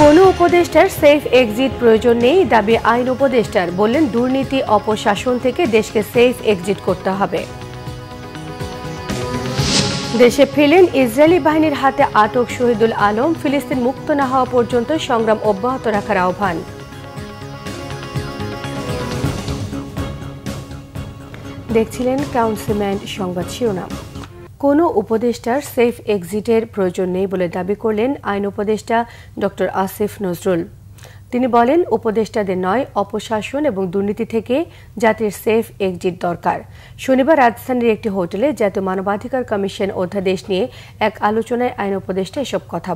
কোনো উপদেষ্টার safe exit প্রয়োজন নেই দাবি আইন উপদেষ্টার, বললেন দুর্নীতি অপশাসন থেকে দেশকে সেফ এক্সিট করতে হবে। দেশে ফিরলেন ইসরায়েলি বাহিনীর হাতে আটক শহীদুল আলম, ফিলিস্তিন মুক্ত না হওয়া পর্যন্ত সংগ্রাম অব্যাহত রাখার আহ্বান। দেখছিলেন কাউন্সিলমেন্ট সংবাদ শিরোনাম। কোনো উপদেষ্টার সেফ এক্সিটের প্রয়োজন নেই বলে দাবি করলেন আইন উপদেষ্টা ডক্টর আসিফ নজরুল। তিনি বলেন, উপদেষ্টাদের নয়, অপশাসন এবং দুর্নীতি থেকে জাতির সেফ এক্সিট দরকার। শনিবার রাজধানীর একটি হোটেলে জাতীয় মানবাধিকার কমিশন অধ্যাদেশ নিয়ে এক আলোচনায় আইন উপদেষ্টা এসব কথা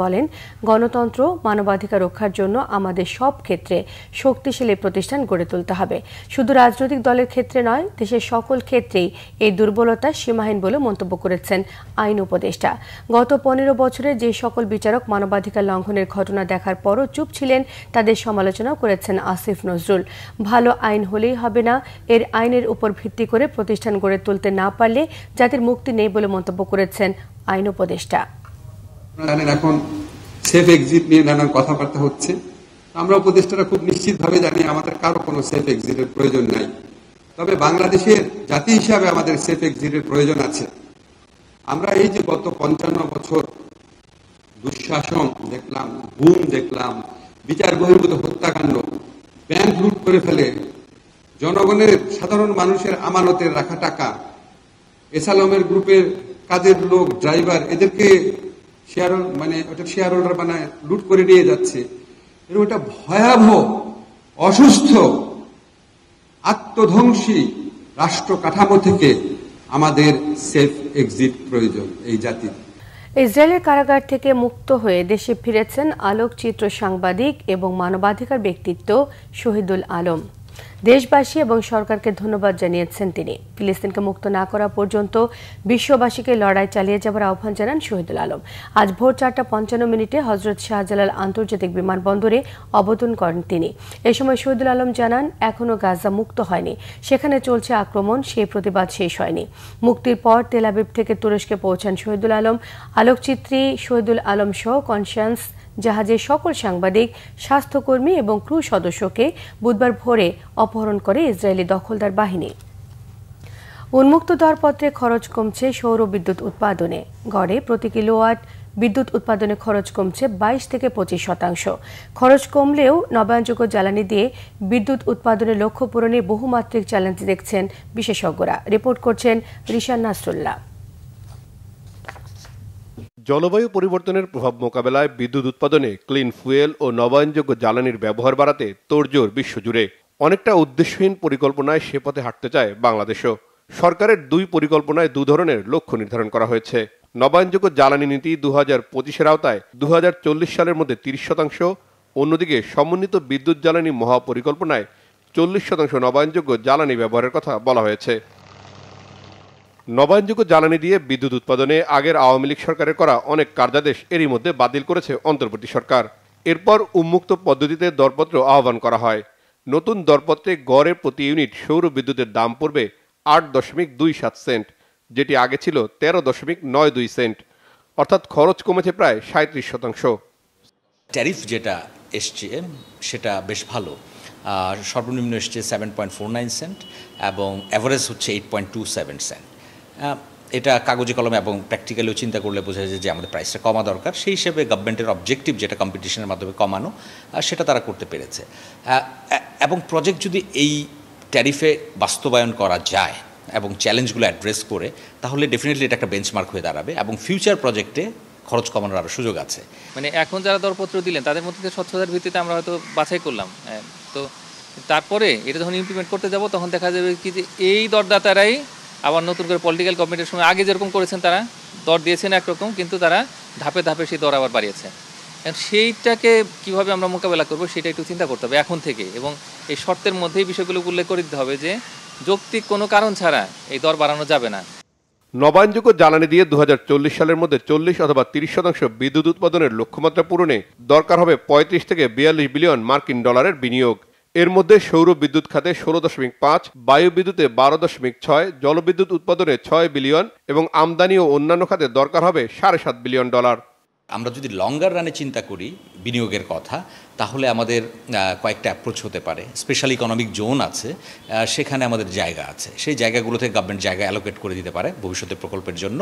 বলেন গণতন্ত্র মানবাধিকার রক্ষার জন্য আমাদের সব ক্ষেত্রে শক্তিশালী প্রতিষ্ঠান গড়ে তুলতে হবে। শুধু রাজনৈতিক দলের ক্ষেত্রে নয়, দেশের সকল ক্ষেত্রেই এই দুর্বলতা সীমাহীন বলে মন্তব্য করেছেন আইন উপদেষ্টা। গত 15 বছরে যে সকল বিচারক মানবাধিকার লঙ্ঘনের ঘটনা দেখার পরও চুপ ছিলেন, তাদের সমালোচনা করেছেন আসিফ নজরুল। ভালো আইন হলেই হবে না, এর আইনের উপর ভিত্তি করে প্রতিষ্ঠান গড়ে তুলতে না পারলে জাতির মুক্তি নেই বলে মন্তব্য করেছেন আইন উপদেষ্টা। এখন সেফ এক্সিট নিয়ে নানান কথাবার্তা হচ্ছে। আমরা উপদেষ্টারা খুব নিশ্চিতভাবে জানি আমাদের কারো কোনো সেফ এক্সিটের প্রয়োজন নাই। তবে বাংলাদেশের জাতি হিসাবে আমাদের সেফ এক্সিটের প্রয়োজন আছে। আমরা এই যে গত 55 বছর দুঃশাসন দেখলাম, গুম দেখলাম, বিচার বহির্ভূত হত্যাকাণ্ড, ব্যাংক লুট করে ফেলে, জনগণের সাধারণ মানুষের আমানতের রাখা টাকা, এসালমের গ্রুপের কাজের লোক, ড্রাইভার, এদেরকে শেয়ার হোল্ডার বানায় লুট করে নিয়ে যাচ্ছে। এরকম একটা ভয়াবহ, অসুস্থ, আত্মধ্বংসী রাষ্ট্র কাঠামো থেকে আমাদের সেফ এক্সিট প্রয়োজন এই জাতির। ইসরায়েলের কারাগার থেকে মুক্ত হয়ে দেশে ফিরেছেন আলোকচিত্র সাংবাদিক এবং মানবাধিকার ব্যক্তিত্ব শহীদুল আলম। দেশবাসী এবং সরকারকে ধন্যবাদ জানিয়েছেন তিনি। ফিলিস্তিনকে মুক্ত না করা পর্যন্ত বিশ্ববাসীকে লড়াই চালিয়ে যাবার আহ্বান জানান শহীদুল আলম। আজ ভোর 4:55 হজরত শাহজালাল আন্তর্জাতিক বিমানবন্দরে অবতরণ করেন তিনি। এ সময় শহীদুল আলম জানান, এখনও গাজা মুক্ত হয়নি, সেখানে চলছে আক্রমণ, সেই প্রতিবাদ শেষ হয়নি। মুক্তির পর তেল আবিব থেকে তুরস্কে পৌঁছান শহীদুল আলম। আলোকচিত্রী শহীদুল আলম সহ কনসায়েন্স জাহাজের সকল সাংবাদিক, স্বাস্থ্যকর্মী এবং ক্রু সদস্যকে বুধবার ভোরে অপহরণ করে ইসরায়েলি দখলদার বাহিনী। উন্মুক্ত দরপত্রে খরচ কমছে সৌর বিদ্যুৎ উৎপাদনে। গড়ে প্রতি কিলোওয়াট বিদ্যুৎ উৎপাদনে খরচ কমছে 22 থেকে 25%। খরচ কমলেও নবায়নযোগ্য জ্বালানি দিয়ে বিদ্যুৎ উৎপাদনের লক্ষ্য পূরণে বহুমাত্রিক চ্যালেঞ্জ দেখছেন বিশেষজ্ঞরা। রিপোর্ট করছেন রিশান নাসরুল্লাহ। জলবায়ু পরিবর্তনের প্রভাব মোকাবেলায় বিদ্যুৎ উৎপাদনে ক্লিন ফুয়েল ও নবায়নযোগ্য জ্বালানির ব্যবহার বাড়াতে তোড়জোড় বিশ্বজুড়ে। অনেকটা উদ্দেশ্যহীন পরিকল্পনায় সে পথে হাঁটতে চায় বাংলাদেশও। সরকারের 2 পরিকল্পনায় 2 ধরনের লক্ষ্য নির্ধারণ করা হয়েছে। নবায়নযোগ্য জ্বালানি নীতি 2025-এর আওতায় 2040 সালের মধ্যে 30%, অন্যদিকে সমন্বিত বিদ্যুৎ জ্বালানি মহাপরিকল্পনায় 40% নবায়নযোগ্য জ্বালানি ব্যবহারের কথা বলা হয়েছে। নবায়নযোগ্য জ্বালানি দিয়ে বিদ্যুৎ উৎপাদনে আগের আওয়ামী লীগ সরকারের করা অনেক কার্যাদেশ এরই মধ্যে বাতিল করেছে অন্তর্বর্তী সরকার। এরপর উন্মুক্ত পদ্ধতিতে দরপত্র আহ্বান করা হয়। নতুন দরপত্রে গড়ে প্রতি ইউনিট সৌর বিদ্যুতের দাম পড়বে 8.27 সেন্ট, যেটি আগে ছিল 13.92 সেন্ট, অর্থাৎ খরচ কমেছে প্রায় 37%। ট্যারিফ যেটা এসছে সেটা বেশ ভালো। সর্বনিম্ন এসছে 7.49 সেন্ট এবং অ্যাভারেজ হচ্ছে 8.27 সেন্ট। এটা কাগজে কলমে এবং প্র্যাকটিক্যালিও চিন্তা করলে বোঝা যায় যে আমাদের প্রাইসটা কমা দরকার। সেই হিসেবে গভর্নমেন্টের অবজেক্টিভ যেটা কম্পিটিশনের মাধ্যমে কমানো, সেটা তারা করতে পেরেছে। এবং প্রজেক্ট যদি এই ট্যারিফে বাস্তবায়ন করা যায় এবং চ্যালেঞ্জগুলো অ্যাড্রেস করে, তাহলে ডেফিনেটলি এটা একটা বেঞ্চমার্ক হয়ে দাঁড়াবে এবং ফিউচার প্রজেক্টে খরচ কমানোর আরও সুযোগ আছে। মানে এখন যারা দরপত্র দিলেন তাদের মধ্যে স্বচ্ছতার ভিত্তিতে আমরা হয়তো বাছাই করলাম, তো তারপরে এটা যখন ইমপ্লিমেন্ট করতে যাব তখন দেখা যাবে কি যে এই দরদাতারাই আবার নতুন করে পলিটিক্যাল গভর্নমেন্টের সময় আগে যেরকম করেছেন তারা দর দিয়েছেন একরকম, কিন্তু তারা ধাপে ধাপে সেই দর আবার বাড়িয়েছে। সেইটাকে কিভাবে আমরা মোকাবেলা করবো সেটা একটু চিন্তা করতে হবে এখন থেকে, এবং এই শর্তের মধ্যেই বিষয়গুলো উল্লেখ করে দিতে হবে যে যৌক্তিক কোনো কারণ ছাড়া এই দর বাড়ানো যাবে না। নবায়নযোগ্য জ্বালানি দিয়ে 2040 সালের মধ্যে 40 অথবা 30% বিদ্যুৎ উৎপাদনের লক্ষ্যমাত্রা পূরণে দরকার হবে 35 থেকে 42 বিলিয়ন মার্কিন ডলারের বিনিয়োগ। এর মধ্যে সৌর বিদ্যুৎ খাতে 16.5, বায়ু বিদ্যুতে 12.6, জলবিদ্যুৎ উৎপাদনে 6 বিলিয়ন এবং আমদানি ও অন্যান্য খাতে দরকার হবে $7.5 বিলিয়ন। আমরা যদি লঙ্গার রানে চিন্তা করি বিনিয়োগের কথা, তাহলে আমাদের কয়েকটা অ্যাপ্রোচ হতে পারে। স্পেশাল ইকোনমিক জোন আছে, সেখানে আমাদের জায়গা আছে, সেই জায়গাগুলোতে গভর্নমেন্ট জায়গা অ্যালোকেট করে দিতে পারে ভবিষ্যতে প্রকল্পের জন্য,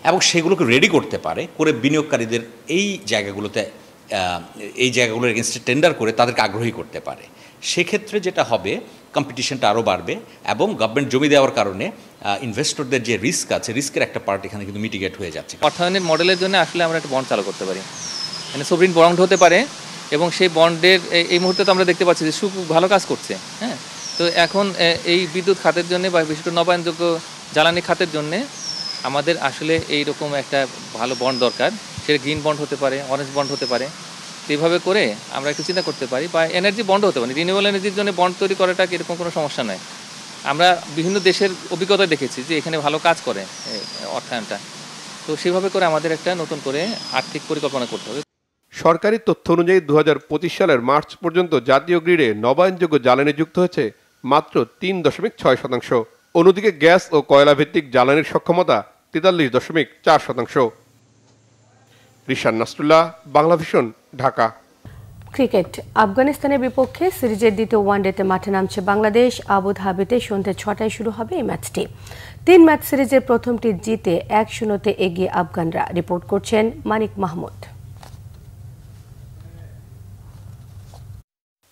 এবং সেগুলোকে রেডি করতে পারে করে বিনিয়োগকারীদের এই জায়গাগুলোর এগেনস্টে টেন্ডার করে তাদেরকে আগ্রহী করতে পারে। সেক্ষেত্রে যেটা হবে, কম্পিটিশনটা আরও বাড়বে এবং গভর্নমেন্ট জমি দেওয়ার কারণে ইনভেস্টরদের যে রিস্ক আছে, রিস্কের একটা পার্ট এখানে কিন্তু মিটিগেট হয়ে যাচ্ছে। অর্থায়নের মডেলের জন্য আসলে আমরা একটা বন্ড চালু করতে পারি, মানে সভরিন বন্ড হতে পারে, এবং সেই বন্ডের এই মুহূর্তে তো আমরা দেখতে পাচ্ছি যে খুব ভালো কাজ করছে। হ্যাঁ, তো এখন এই বিদ্যুৎ খাতের জন্য বা বিশেষ করে নবায়নযোগ্য জ্বালানি খাতের জন্য আমাদের আসলে এইরকম একটা ভালো বন্ড দরকার। সেটা গ্রিন বন্ড হতে পারে, অরেঞ্জ বন্ড হতে পারে। এইভাবে করে আমরা একটু চিন্তা করতে পারি, বা এনার্জি বন্ড হতে পারে। রিনিউয়েবল এনার্জির জন্য বন্ড তৈরি করাটা এরকম কোনো সমস্যা নয়। আমরা বিভিন্ন দেশের অভিজ্ঞতা দেখেছি যে এখানে ভালো কাজ করে অর্থায়নটা। তো সেভাবে করে আমাদের একটা নতুন করে আর্থিক পরিকল্পনা করতে হবে। সরকারি তথ্য অনুযায়ী 2025 সালের মার্চ পর্যন্ত জাতীয় গ্রিডে নবায়নযোগ্য জ্বালানি যুক্ত হয়েছে মাত্র 3.6%। অন্যদিকে গ্যাস ও কয়লা ভিত্তিক জ্বালানির সক্ষমতা 43.4%। রিশান নাসরুল্লাহ, বাংলাভিশন, ঢাকা। ক্রিকেট। আফগানিস্তানের বিপক্ষে সিরিজের দ্বিতীয় ওয়ানডেতে মাঠে নামছে বাংলাদেশ। আবুধাবিতে সন্ধ্যে 6টায় শুরু হবে এই ম্যাচটি। 3 ম্যাচ সিরিজের প্রথমটি জিতে 1-0 এগিয়ে আফগানরা। রিপোর্ট করছেন মানিক মাহমুদ।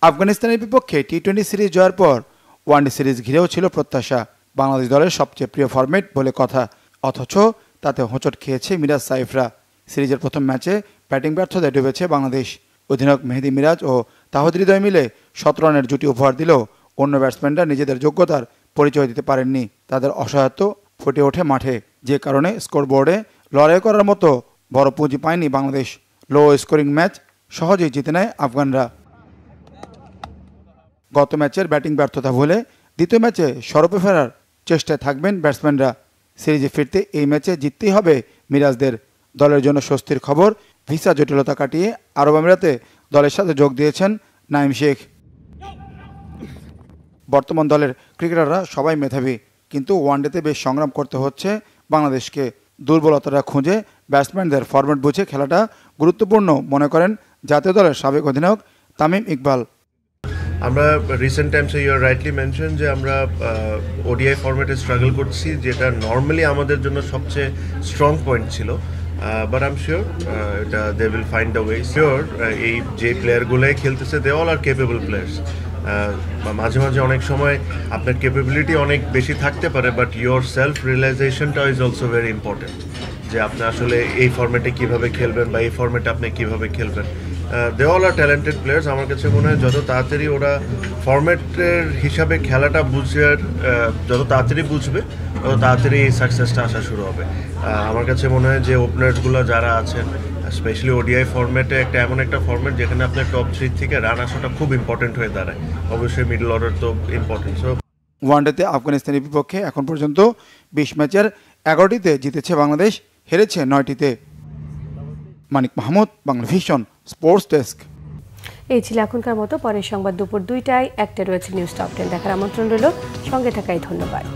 আফগানিস্তানের বিপক্ষে টি-20 সিরিজ জয়ের পর ওয়ানডে সিরিজ ঘিরেও ছিল প্রত্যাশা। বাংলাদেশ দলের সবচেয়ে প্রিয় ফরম্যাট বলে কথা, অথচ তাতে হোঁচট খেয়েছে মিরাজ সাইফরা। সিরিজের প্রথম ম্যাচে ব্যাটিং ব্যর্থতায় ডুবেছে বাংলাদেশ। অধিনায়ক মেহেদী মিরাজ ও তাহিদ হৃদয় মিলে 17 রানের জুটি উপহার দিলেও অন্য ব্যাটসম্যানরা নিজেদের যোগ্যতার পরিচয় দিতে পারেননি। তাদের অসহায়ত্ব ফুটে ওঠে মাঠে, যে কারণে স্কোরবোর্ডে লড়াই করার মতো বড় পুঁজি পায়নি বাংলাদেশ। লো স্কোরিং ম্যাচ সহজেই জিতে নেয় আফগানরা। গত ম্যাচের ব্যাটিং ব্যর্থতা ভুলে দ্বিতীয় ম্যাচে সরবে ফেরার চেষ্টায় থাকবেন ব্যাটসম্যানরা। সিরিজে ফিরতে এই ম্যাচে জিততেই হবে মিরাজদের। দলের জন্য স্বস্তির খবর, ভিসা জটিলতা কাটিয়ে আরব আমিরাতে দলের সাথে যোগ দিয়েছেন নাঈম শেখ। বর্তমান দলের ক্রিকেটাররা সবাই মেধাবী, কিন্তু ওয়ানডেতে বেশ সংগ্রাম করতে হচ্ছে বাংলাদেশকে। দুর্বলতাটা খুঁজে ব্যাটসম্যানদের ফরম্যাট বুঝে খেলাটা গুরুত্বপূর্ণ মনে করেন জাতীয় দলের সাবেক অধিনায়ক তামিম ইকবাল। আমরা রিসেন্ট টাইমসে ইউ আর রাইটলি মেনশন যে আমরা ওডিআই ফরম্যাটে স্ট্রাগল করছি, যেটা নর্মালি আমাদের জন্য সবচেয়ে স্ট্রং পয়েন্ট ছিল। বাট আই এম শিওর এটা they will find the way. Sure এই যে প্লেয়ারগুলোই খেলতেছে they all are capable players. মাঝে মাঝে অনেক সময় আপনার ক্যাপাবিলিটি অনেক বেশি থাকতে পারে, বাট ইয়োর সেলফ রিয়েলাইজেশনটা ইজ অলসো ভেরি ইম্পর্টেন্ট, যে আপনি আসলে এই ফরম্যাটে কীভাবে খেলবেন বা এই ফরম্যাটে আপনি কীভাবে খেলবেন। They all are talented players. আমার কাছে মনে হয় যত তাড়াতাড়ি ওরা ফরম্যাটের হিসাবে খেলাটা যত তাড়াতাড়ি বুঝবে, তত তাড়াতাড়ি এই সাকসেসটা আসা শুরু হবে। আমার কাছে মনে হয় যে ওপেনার্সগুলো যারা আছেন, স্পেশালি ওডিআই ফরম্যাটে এমন একটা ফরম্যাট যেখানে আপনার টপ 3 থেকে রান আসাটা খুব ইম্পর্টেন্ট হয়ে দাঁড়ায়। অবশ্যই মিডল অর্ডার তো ইম্পর্টেন্ট। সো ওয়ানডেতে আফগানিস্তানের বিপক্ষে এখন পর্যন্ত 20 ম্যাচের 11টিতে জিতেছে বাংলাদেশ, হেরেছে 9টিতে। মানিক মাহমুদ, বাংলাভিশন, স্পোর্টস ডেস্ক। এই ছিল এখনকার মতো। পরের সংবাদ দুপুর 2টায়। একটা রয়েছে নিউজ টপ 10 দেখার আমন্ত্রণ রইল। সঙ্গে থাকায় ধন্যবাদ।